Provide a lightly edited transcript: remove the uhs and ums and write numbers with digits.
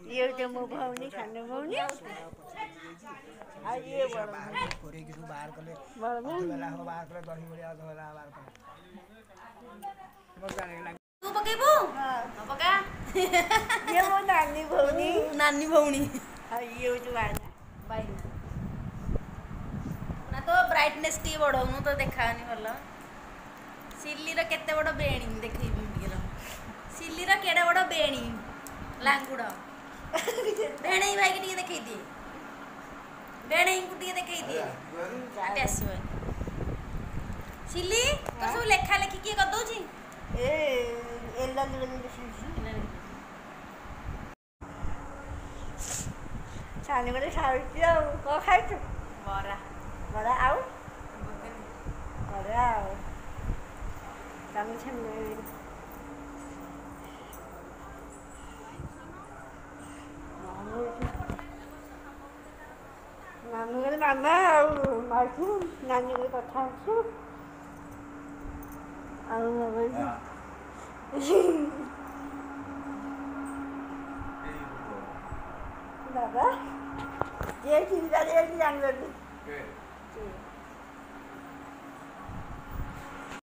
ये तो मो भौनी खाने भौनी आ ये बड़ कोरे किछु बाहर कले बड़ बेला हो बाहर कले दही बड़िया धोला बाहर कले मजा नहीं लाग तू पकेबू हां पका ये मो नानी भौनी आ ये जो आना बाई ना तो ब्राइटनेस टी बढ़ाऊनु तो देखानी भल सिल्ली रो केते बड़ बेणी देखई मुंडीर सिल्ली रो केडा बड़ बेणी लांगुड़ बेणी भाई के देखई दिए बेणी को देखई दिए आटे आसो सिल्ली तो सब लेखा लेखी किए कर दउची ए एला छाने गले खाउची आ को खाइछु बरा बड़ा आउ बड़ा आउ तम छन नानी गले मामा आउ माछु नानी गले कथा छु आउ बाबा बाबा ये चीज का ये जान लो